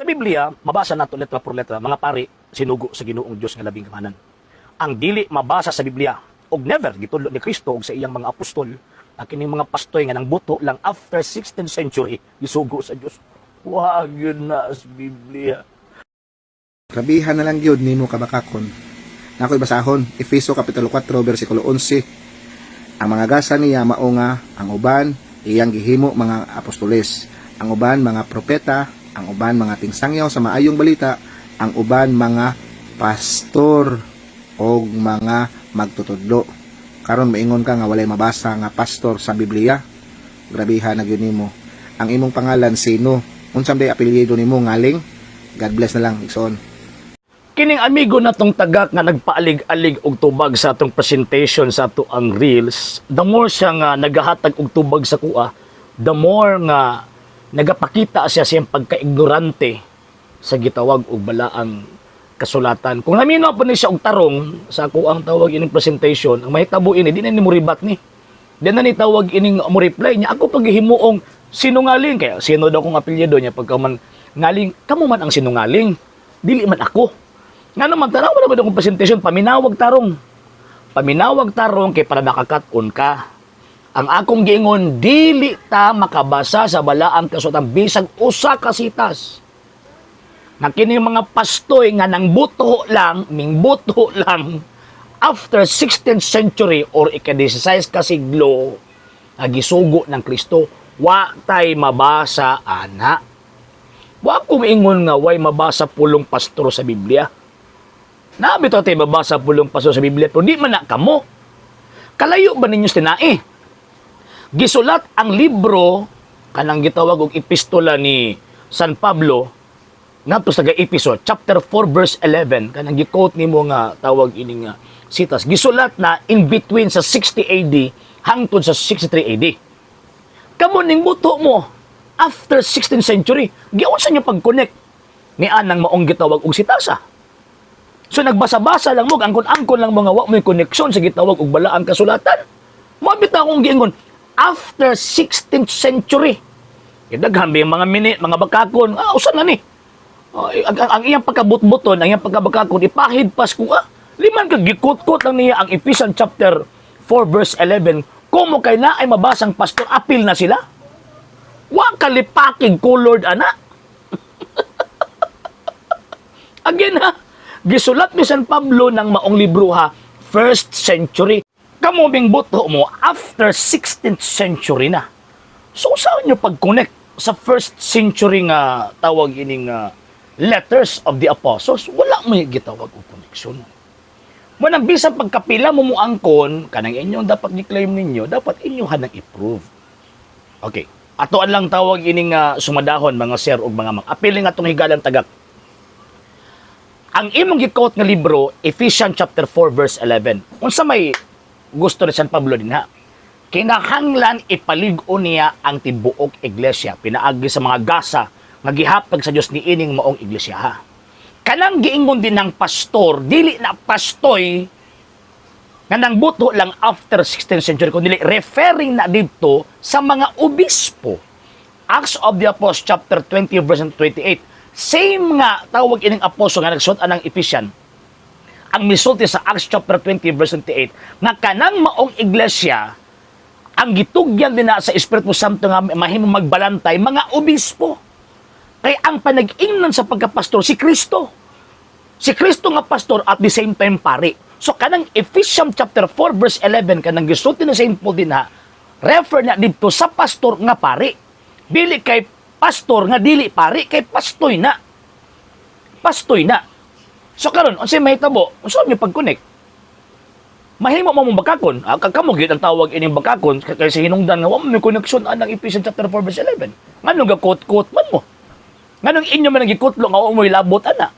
Sa Biblia, mabasa nato letra por letra, mga pari, sinugo sa Ginoong Dios nga labing kamanan. Ang dili mabasa sa Biblia, og never gitudlo ni Kristo og sa iyang mga apostol, ang kining mga pastoy nga nang buto lang after 16th century gisugo sa Dios. Wa gyud na sa Biblia. Rabihan na lang gyud nimo kabakakon. Nakoy basahon, Efeso kapitulo 4 bersikulo 11. Ang mga gasa niya mao nga ang uban iyang gihimo mga apostoles, ang uban mga propeta, ang uban mga tingsangyaw sa maayong balita, ang uban mga pastor o mga magtutudlo. Karon maingon ka nga walay mabasa nga pastor sa Biblia. Grabihan na gyud nimo. Ang imong pangalan sino? Unsang day apelyido nimo ngaling? God bless na lang, igsoon. Kining amigo natong tagak nga nagpaalig-alig og tubag sa atong presentation sa ato ang reels, the more siya nga nagahatag og tubag sa kuha, the more nga nagapakita siya siyang pagka-ignorante sa gitawag og balaang kasulatan. Kung naminaw pa ni siya og tarong sa ako ang tawag ining presentation, ang mahitabo ini di na ni mo ribat ni. Di na ni tawag ining mo reply niya. Ako paghihimuong sinungaling kaya sino daw kong apelyido niya pagka man ngaling kamo man ang sinungaling. Dili man ako. Nga naman tanaw man akong presentation paminawag tarong. Paminawag tarong kay para makakaton ka. Ang akong giingon dili ta makabasa sa balaang kasulatan bisag usa ka sitas. Na kini mga pastoy nga nang buto lang, mingbuto lang after 16th century or ika-16 ka siglo nga gisugo ng Kristo, wa tay mabasa ana. Wa ko maingon nga way mabasa pulong pastor sa Biblia. Nabi to tay mabasa pulong pastor sa Biblia, pero di man na kamo. Kalayo ba ninyo tinai? Gisulat ang libro kanang gitawag og epistola ni San Pablo ngadto sa episode chapter 4 verse 11 kanang gi-quote nimo nga tawag ini nga sitas. Gisulat na in between sa 60 AD hangtod sa 63 AD. Kamo ning buto mo after 16th century, giunsa nyo pag-connect ni anang maong gitawag og sitasa. So nagbasa-basa lang mo, angkon-angkon lang mga wa mo'y koneksyon sa gitawag og balaang kasulatan. Mabita akong giingon, after 16th century, daghan mga minute, mga bakakon, usan na ni. Ang iyang pagkabutbuton, ang iyang pagkabakakon, ipahid pas ko, liman ka gikot-kot lang niya ang Ephesians chapter 4 verse 11, kumo kay na ay mabasang pastor, apil na sila. Wa kalipakig colored ana. Again ha, gisulat ni San Pablo ng maong libro ha, 1st century. Kamo bing buto mo after 16th century na. So saan nyo pag-connect sa 1st century nga tawag ining letters of the apostles? Wala mo yung gitawag o connection. Manang bisang pagkapila mo mo angkon, kanang inyong dapat i-claim ninyo, dapat inyong hanang i-prove. Okay. Atoan lang tawag ining sumadahon mga sir ug mga apiling atong higalang tagak. Ang imong gi-quote nga libro, Ephesians chapter 4 verse 11. Unsa may gusto ni San Pablo din ha? Kinahanglan ipalig-o niya ang tibuok iglesia, pinaagi sa mga gasa nga gihatag sa Dios ni ining maong iglesia ha. Kanang giingon din ng pastor, dili na pastoy nga nang buto lang after 16th century, kundi referring na dito sa mga obispo. Acts of the Apostles chapter 20 verse 28. Same nga tawag ining apostol nga nagsuot anang Ephesians. Ang misulti sa Acts chapter 20 verse 28 nga kanang maong iglesia ang gitugyan din na sa Espiritu Santo nga mahimong magbalantay mga obispo. Kay ang panag-ingnan sa pagkapastor si Kristo. Si Kristo nga pastor at the same time pari. So kanang Ephesians chapter 4 verse 11 kanang gisulti na Saint Paul din ha, refer na dito sa pastor nga pari. Dili kay pastor nga dili pari, kay pastoy na. Pastoy na. So karon unsay mahitabo? Unsa niyo pag-connect? Mahimo mo mong bakakon. Kamo gyud ang tawag ining bakakon kay sa hinungdan nga wa mo connection anang Ephesians chapter 4 verse 11. Nganong ga-quote-quote man mo? Nganong inyo man nagikutlo nga umoy labot ana?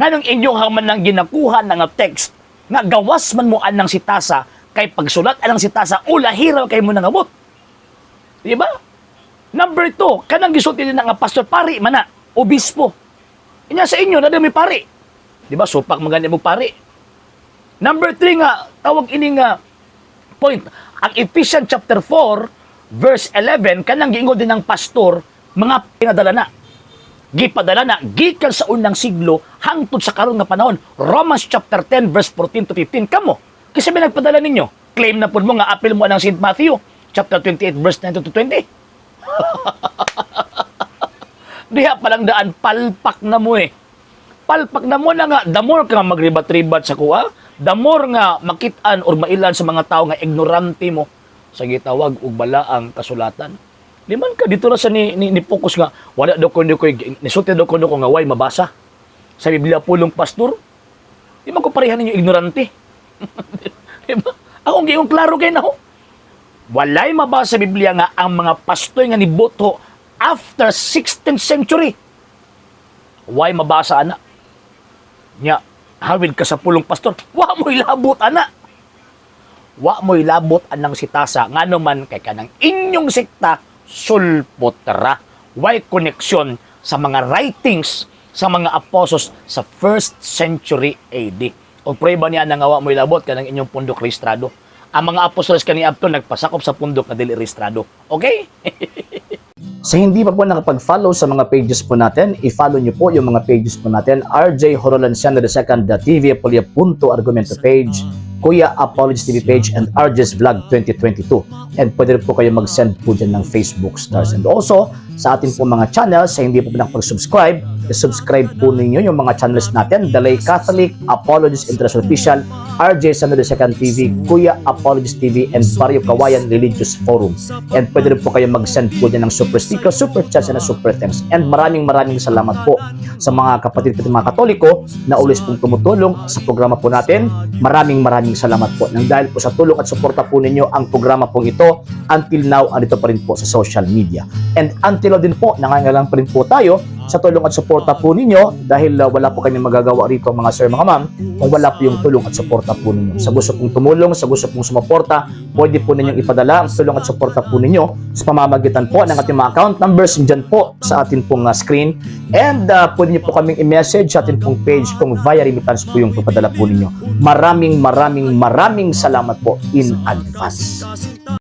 Nganong inyo man nang ginakuha nga text nga gawas man mo anang sitasa kay pagsulat anang sitasa ulahiraw kay mo nangabot. Di ba? Number 2, kanang gisulti din nga pastor pari man na, obispo. Inya sa inyo na may pari. Di ba? Supak maganda mo pari. Number 3 nga tawag ini nga point. Ang Ephesians chapter 4 verse 11 kanang giingon din ng pastor mga pinadala na. gipadala na gikan sa unang siglo hangtod sa karon nga panahon. Romans chapter 10 verse 14 to 15 kamo. Kasi may nagpadala ninyo. Claim na pud mo nga apil mo ng St. Matthew chapter 28 verse 19 to 20. Diha palang daan palpak na mo eh. Palpak na mo na nga, the more ka magribat-ribat sa kuha, the more nga makitaan or mailan sa mga tao nga ignorante mo sa gitawag og balaang kasulatan. Di man ka dito ra sa ni focus nga wala daw kuno ko nisulti daw kuno ko nga way mabasa sa Biblia pulong pastor. Di man ko parehan ninyo ignorante. Diba? Ako gayong klaro kay na ho. Walay mabasa sa Biblia nga ang mga pastor nga niboto after 16th century. Why mabasa ana? Nya, hawid ka sa pulong pastor. Wa mo ilabot ana. Wa mo ilabot anang sitasa ngano man kay kanang inyong sekta sulpotra. Why connection sa mga writings sa mga apostles sa 1st century AD. O prueba niya nga wa mo ilabot kanang inyong pundok rehistrado. Ang mga apostoles kaniadto nagpasakop sa pundok na dili rehistrado. Okay? Sa hindi pa po nakapag-follow sa mga pages po natin, i-follow nyo po yung mga pages po natin, RJ Horolanciano II TV Apolia Punto Argumento page, Kuya Apologies TV page, and RJ's Vlog 2022. And pwede rin po kayo mag-send po dyan ng Facebook stars. And also, sa ating po mga channels, sa hindi po nakapag-subscribe, subscribe po ninyo yung mga channels natin, Dalay Catholic, Apologies International Official, RJ Sano II TV, Kuya Apologies TV, and Barrio Kawayan Religious Forum. And pwede rin po kayo mag-send po dyan ng super sticker, super chats, and super thanks. And maraming salamat po sa mga kapatid at mga Katoliko na ulis pong tumutulong sa programa po natin. Maraming salamat po. Nang dahil po sa tulong at suporta po ninyo, ang programa pong ito, until now, andito pa rin po sa social media. And until now din po, nangangailangan pa rin po tayo sa tulong at suporta po ninyo dahil wala po kami magagawa rito mga sir, mga ma'am, kung wala po yung tulong at suporta po ninyo. Sa gusto pong tumulong, sa gusto pong sumuporta, pwede po ninyong ipadala ang tulong at suporta po ninyo sa pamamagitan po ng ating mga account numbers dyan po sa ating pong screen. And pwede nyo po kaming i-message sa ating pong page kung via remittance po yung ipadala po ninyo. Maraming salamat po in advance.